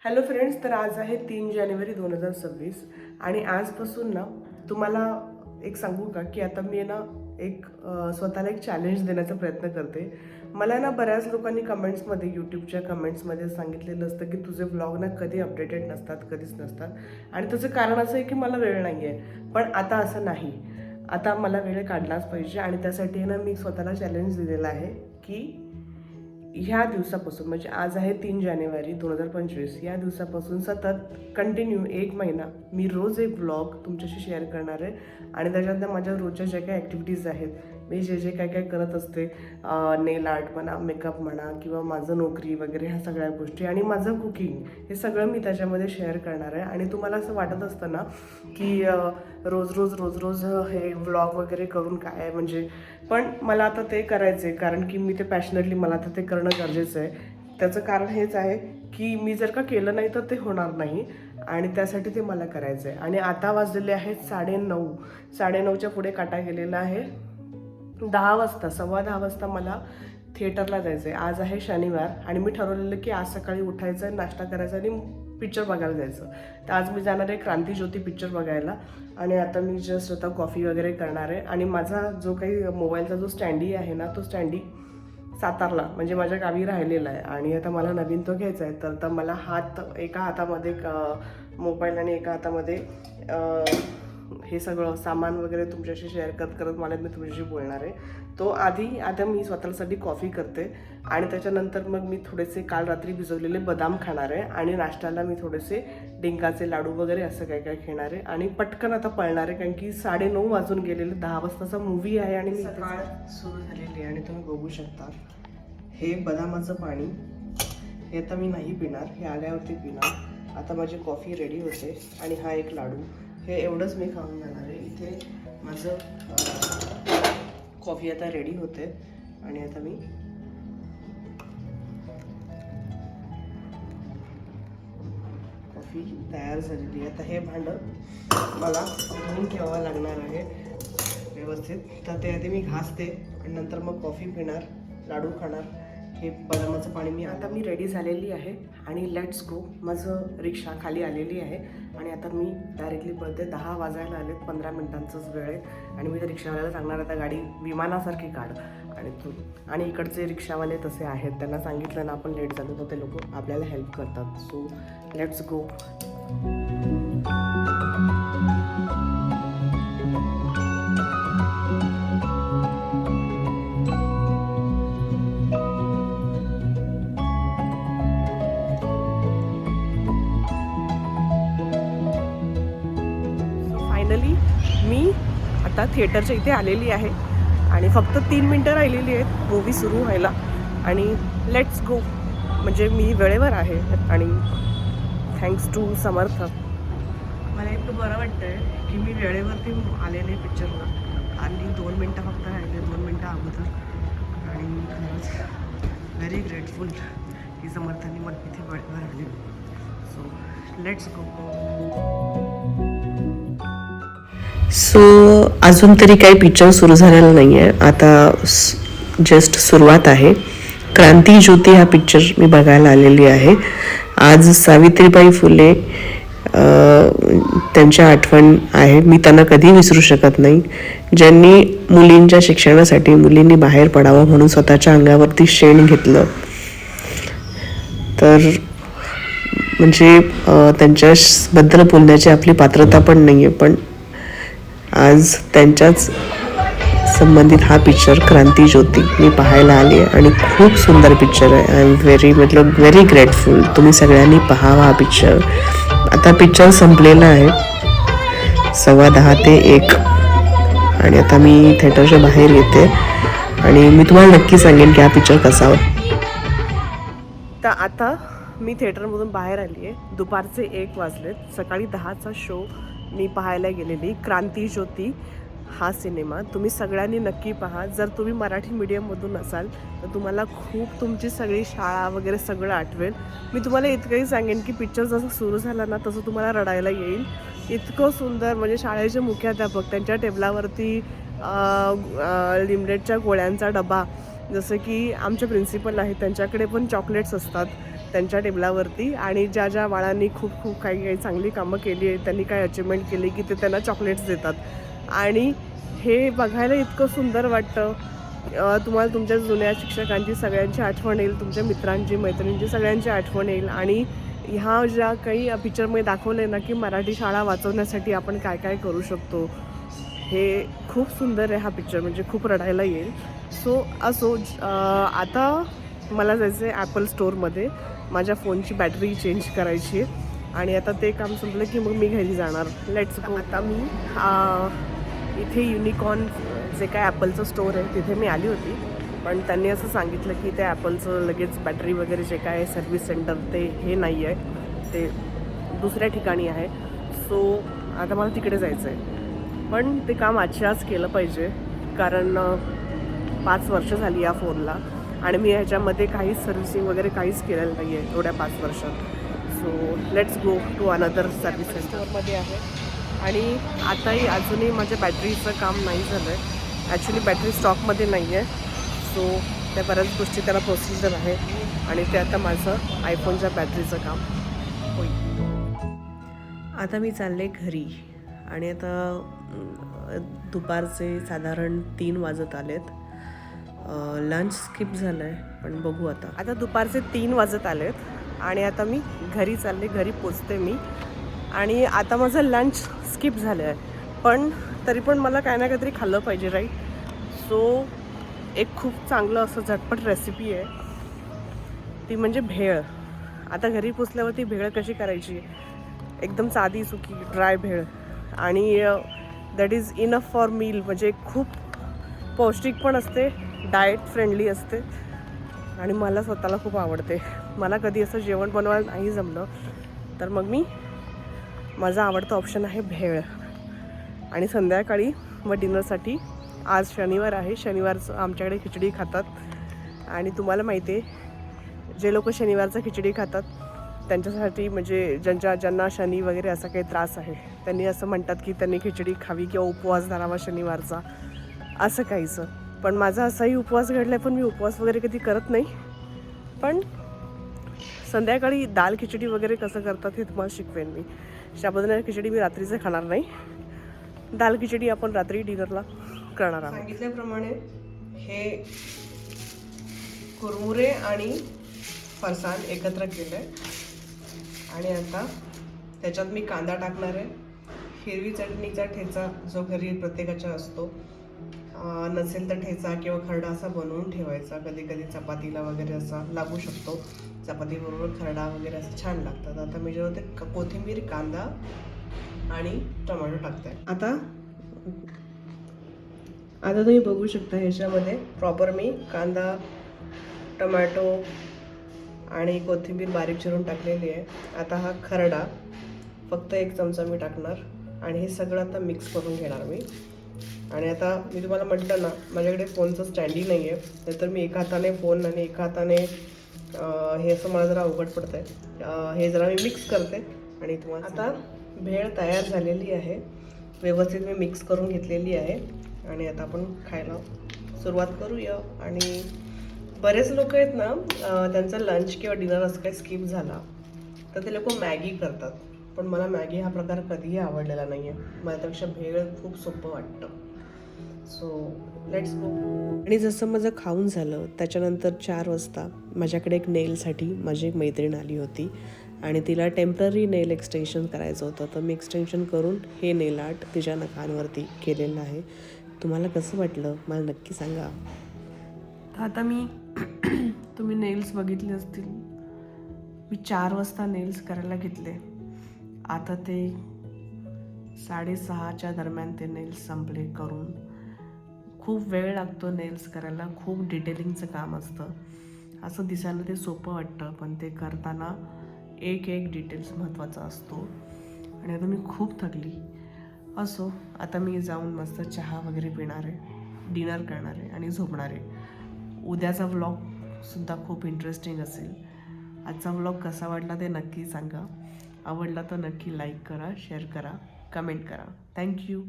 Hello friends, तर आज आहे 3 जानेवारी 2026 आणि आजपासून ना तुम्हाला एक सांगू का की आता मी ना स्वतःला एक चॅलेंज देण्याचा प्रयत्न करते. मला ना बऱ्याच लोकांनी कमेंट्समध्ये यूट्यूबच्या कमेंट्समध्ये सांगितलेलं असतं की तुझे व्लॉग ना कधी अपडेटेड नसतात, कधीच नसतात. आणि त्याचं कारण असं आहे की मला वेळ नाही आहे. पण आता असं नाही, आता मला वेळ काढलाच पाहिजे आणि त्यासाठी ना मी स्वतःला चॅलेंज दिलेलं आहे की ह्या दिवसापासून म्हणजे आज आहे 3 जानेवारी 2025 या दिवसापासून सतत कंटिन्यू 1 महिना मी रोज एक ब्लॉग तुमच्याशी शेअर करणार आहे. आणि त्याच्यातनं माझ्या रोजच्या ज्या काही ॲक्टिव्हिटीज आहेत, मी जे काय काय करत असते, नेल आर्ट म्हणा, मेकअप म्हणा किंवा माझं नोकरी वगैरे ह्या सगळ्या गोष्टी आणि माझं कुकिंग, हे सगळं मी त्याच्यामध्ये शेअर करणार आहे. आणि तुम्हाला असं वाटत असतं ना की रोज रोज हे व्लॉग वगैरे करून काय आहे म्हणजे, पण मला आता ते करायचं आहे कारण की मी ते पॅशनेटली मला आता ते करणं गरजेचं आहे. त्याचं कारण हेच आहे की मी जर का केलं नाही तर ते होणार नाही आणि त्यासाठी ते मला करायचं आहे. आणि आता वाजलेले आहेत 9:30. 9:30च्या पुढे काटा गेलेला आहे. 10 वाजता 10:15 वाजता मला थिएटरला जायचं आहे. आज आहे शनिवार आणि मी ठरवलेलं की आज सकाळी उठायचं आहे, नाश्ता करायचा आणि पिक्चर बघायला जायचं. तर आज मी जाणार आहे क्रांतीज्योती पिक्चर बघायला. आणि आता मी जस्ट आता कॉफी वगैरे करणार आहे. आणि माझा जो काही मोबाईलचा जो स्टँडी आहे ना, तो स्टँडी सातारला म्हणजे माझ्या गावी राहिलेला आहे आणि आता मला नवीन तो घ्यायचा आहे. तर मला एका हातामध्ये मोबाईल आणि एका हातामध्ये हे सगळं सामान वगैरे तुमच्याशी शेअर करत करत मला मी तुमच्याशी बोलणार आहे. आता मी स्वतःसाठी कॉफी करते आणि त्याच्यानंतर मग मी थोडेसे काल रात्री भिजवलेले बदाम खाणार आहे आणि नाश्त्याला मी थोडेसे डिंकाचे लाडू वगैरे असं काय काय घेणार आहे. आणि पटकन आता पळणार आहे कारण की 9:30 वाजून गेलेले, 10 वाजताचा मूवी आहे आणि मी सकाळ सुरू झालेली आहे. आणि तुम्ही बघू शकता हे बदामाचं पाणी, हे आता मी नाही पिणार, हे आल्यावरती पिणार. आता माझी कॉफी रेडी होते आणि हा एक लाडू, हे एवढंच मी खाऊन जाणार आहे. इथे माझं कॉफी आता रेडी होते आणि आता मी कॉफी तयार झालेली आहे. आता हे भांडं मला धुवून ठेवावं लागणार आहे व्यवस्थित. तर ते आधी मी घासते आणि नंतर मग कॉफी पिणार, लाडू खाणार. हे बदामाचं पाणी आता मी रेडी झालेली आहे आणि लेट्स गो. माझं रिक्षा खाली आलेली आहे आणि आता मी डायरेक्टली पळते. 10 वाजायला आले, 15 मिनिटांचंच वेळ आहे. आणि मी त्या रिक्षावाल्याला सांगणार आता गाडी विमानासारखी काढ आणि इकडचे रिक्षावाले तसे आहेत, त्यांना सांगितलं ना आपण लेट झालो तर ते लोक आपल्याला हेल्प करतात. So let's go. फायनली मी आता थिएटरच्या इथे आलेली आहे आणि फक्त 3 मिनटं राहिलेली आहेत मूवी सुरू व्हायला. आणि लेट्स गो. म्हणजे मी वेळेवर आहे आणि थँक्स टू समर्थ. मला इतकं बरं वाटतं आहे की मी वेळेवरती आलेले पिक्चरला आणि 2 मिनटं फक्त राहिले, 2 मिनटं अगोदर. आणि खरंच व्हेरी ग्रेटफुल की समर्थांनी मला इथे वेळेवर आले. सो लेट्स गो. अजून तरी काही पिक्चर सुरू झालेला नाही आहे, आता जस्ट सुरुवात आहे. क्रांतीज्योती हा पिक्चर मी बघायला आलेली आहे. आज सावित्रीबाई फुले त्यांच्या आठवण आहे. मी त्यांना कधी विसरू शकत नाही, ज्यांनी मुलींच्या शिक्षणासाठी मुलींनी बाहेर पडावं म्हणून स्वतःच्या अंगावरती शेण घेतलं. तर म्हणजे त्यांच्याबद्दल बोलण्याची आपली पात्रता पण नाही आहे, पण आज त्यांच्याच संबंधित हा पिक्चर क्रांतीज्योती मी पाहायला आली आहे आणि खूप सुंदर पिक्चर आहे. I am very grateful. तुम्ही सगळ्यांनी पाहावा हा पिक्चर. आता पिक्चर संपलेला आहे 10:15 ते 1 आणि आता मी थिएटरच्या बाहेर येते आणि मी तुम्हाला नक्की सांगेन की हा पिक्चर कसा होता. तर आता मी थिएटरमधून बाहेर आली आहे. दुपारचे 1 वाजलेत. सकाळी 10चा शो मी पाहायला गेलेली. क्रांतीज्योती हा सिनेमा तुम्ही सगळ्यांनी नक्की पहा. जर तुम्ही मराठी मीडियममधून असाल तर तुम्हाला खूप तुमची सगळी शाळा वगैरे सगळं आठवेल. मी तुम्हाला इतकंही सांगेन की पिक्चर जसं सुरू झाला ना तसं तुम्हाला रडायला येईल. इतकं सुंदर, म्हणजे शाळेचे मुख्याध्यापक त्यांच्या टेबलावरती लिमडेटच्या गोळ्यांचा डबा, जसं की आमचे प्रिन्सिपल आहेत त्यांच्याकडे पण चॉकलेट्स असतात, त्यांच्या टेबलावरती, आणि ज्या ज्या बाळांनी खूप खूप काही काही चांगली कामं केली आहेत, त्यांनी काय अचिव्हमेंट केली की ते त्यांना चॉकलेट्स देतात. आणि हे बघायला इतकं सुंदर वाटतं. तुम्हाला तुमच्या जुन्या शिक्षकांची सगळ्यांची आठवण येईल, तुमच्या मित्रांची, मैत्रिणींची सगळ्यांची आठवण येईल. आणि ह्या ज्या काही पिक्चरमध्ये दाखवलं आहे ना की मराठी शाळा वाचवण्यासाठी आपण काय काय करू शकतो, हे खूप सुंदर आहे हा पिक्चर, म्हणजे खूप रडायला येईल. सो असो, आता मला जायचं आहे ॲपल स्टोअरमध्ये, माझ्या फोनची बॅटरी चेंज करायची आहे. आणि आता ते काम संपलं की मग मी घरी जाणार. Let's go. आता मी इथे युनिकॉर्न जे काय ॲपलचं स्टोअर आहे तिथे मी आली होती, पण त्यांनी असं सांगितलं की ते ॲपलचं लगेच बॅटरी वगैरे जे काय सर्व्हिस सेंटर ते हे नाही आहे, ते दुसऱ्या ठिकाणी आहे. सो आता मला तिकडे जायचं आहे, पण ते काम आजच्याच केलं पाहिजे, कारण 5 वर्ष झाली या फोनला आणि मी ह्याच्यामध्ये काहीच सर्व्हिसिंग वगैरे काहीच केलेलं नाही आहे एवढ्या 5 वर्षात. So let's go to another service सेंटरमध्ये आहे. आणि आताही अजूनही माझ्या बॅटरीचं काम नाही झालं आहे. ॲक्च्युली बॅटरी स्टॉकमध्ये नाही आहे. सो त्या बऱ्याच गोष्टी त्याला प्रोसिजर आहे आणि ते आता माझं आयफोनच्या बॅटरीचं काम होईल. आता मी चालले घरी आणि आता दुपारचे साधारण 3 वाजत आलेत. लंच स्किप झालं आहे, पण बघू आता दुपारचे 3 वाजत आलेत आणि आता मी घरी चालले, घरी पोचते मी. आणि आता माझं लंच स्किप झालं आहे, पण तरी पण मला काय ना काहीतरी खाल्लं पाहिजे, राईट? सो एक खूप चांगलं असं झटपट रेसिपी आहे, ती म्हणजे भेळ. आता घरी पोचल्यावरती भेळ कशी करायची, एकदम साधी सुकी ड्राय भेळ, आणि that is enough for meal. म्हणजे खूप पौष्टिक पण असते, डाएट फ्रेंडली असते आणि मला स्वतःला खूप आवडते. मला कधी असं जेवण बनवायला नाही जमलं तर मग मी माझा आवडता ऑप्शन आहे भेळ. आणि संध्याकाळी मग डिनरसाठी, आज शनिवार आहे, शनिवारचं आमच्याकडे खिचडी खातात. आणि तुम्हाला माहिती आहे, जे लोक शनिवारचं खिचडी खातात त्यांच्यासाठी, म्हणजे ज्यांना शनी वगैरे असा काही त्रास आहे, त्यांनी असं म्हणतात की त्यांनी खिचडी खावी किंवा उपवास धरावा शनिवारचा, असं काहीचं. पण माझा असाही उपवास घडला आहे, पण मी उपवास वगैरे कधी करत नाही. पण संध्याकाळी दाल खिचडी वगैरे कसं करतात हे तुम्हाला शिकवेन मी. साबुदाणा खिचडी मी रात्रीचं खाणार नाही, दाल खिचडी आपण रात्री डिनरला करणार आहोत. सांगितल्याप्रमाणे हे कुरमुरे आणि फरसाण एकत्र केलं आहे आणि आता त्याच्यात मी कांदा टाकणार आहे. हिरवी चटणीचा ठेचा जो घरी प्रत्येकाच्या असतो, नसेल तर ठेचा किंवा खरडा असा बनवून ठेवायचा. कधी कधी चपातीला वगैरे असा लागू शकतो, चपातीबरोबर खरडा वगैरे असं छान लागतात. आता मी जेव्हा ते कोथिंबीर, कांदा आणि टोमॅटो टाकते. आता तुम्ही बघू शकता ह्याच्यामध्ये प्रॉपर मी कांदा, टोमॅटो आणि कोथिंबीर बारीक चिरून टाकलेली आहे. आता हा खरडा फक्त 1 चमचा मी टाकणार आणि हे सगळं आता मिक्स करून घेणार मी. आणि आता मी तुम्हाला म्हटलं ना, माझ्याकडे फोनचं स्टँडी नाही आहे, तर मी एका हाताने फोन आणि एका हाताने हे असं मला जरा अवघड पडतं आहे. हे जरा मी मिक्स करते आणि तुम्हाला आता भेळ तयार झालेली आहे, व्यवस्थित मी मिक्स करून घेतलेली आहे. आणि आता आपण खायला सुरुवात करूया. आणि बरेच लोक आहेत ना, त्यांचा लंच किंवा डिनर असं काही स्किप झाला तर ते लोक मॅगी करतात, पण मला मॅगी हा प्रकार कधीही आवडलेला नाही आहे. मला त्यापेक्षा भेळ खूप सोपं वाटतं. सो लेट्स गो. आणि जसं माझं खाऊन झालं त्याच्यानंतर 4 वाजता माझ्याकडे एक नेलसाठी माझी एक मैत्रीण आली होती आणि तिला टेम्पररी नेल एक्सटेन्शन करायचं होतं. तर मी एक्सटेन्शन करून हे नेल आर्ट तिच्या नखांवरती केलेलं आहे. तुम्हाला कसं वाटलं मला नक्की सांगा. आता तुम्ही नेल्स बघितले असतील, मी 4 वाजता नेल्स करायला घेतले. आता ते 6:30च्या दरम्यान ते नेल्स संपले करून. खूप वेळ लागतो नेल्स करायला, खूप डिटेलिंगचं काम असतं. असं दिसायला ते सोपं वाटतं, पण ते करताना एक डिटेल्स महत्त्वाचा असतो. आणि आता मी खूप थकली. असो, आता मी जाऊन मस्त चहा वगैरे पिणार आहे, डिनर करणार आहे आणि झोपणार आहे. उद्याचा व्लॉगसुद्धा खूप इंटरेस्टिंग असेल. आजचा व्लॉग कसा वाटला ते नक्की सांगा. आवडला तर नक्की लाईक करा, शेअर करा, कमेंट करा. थँक्यू.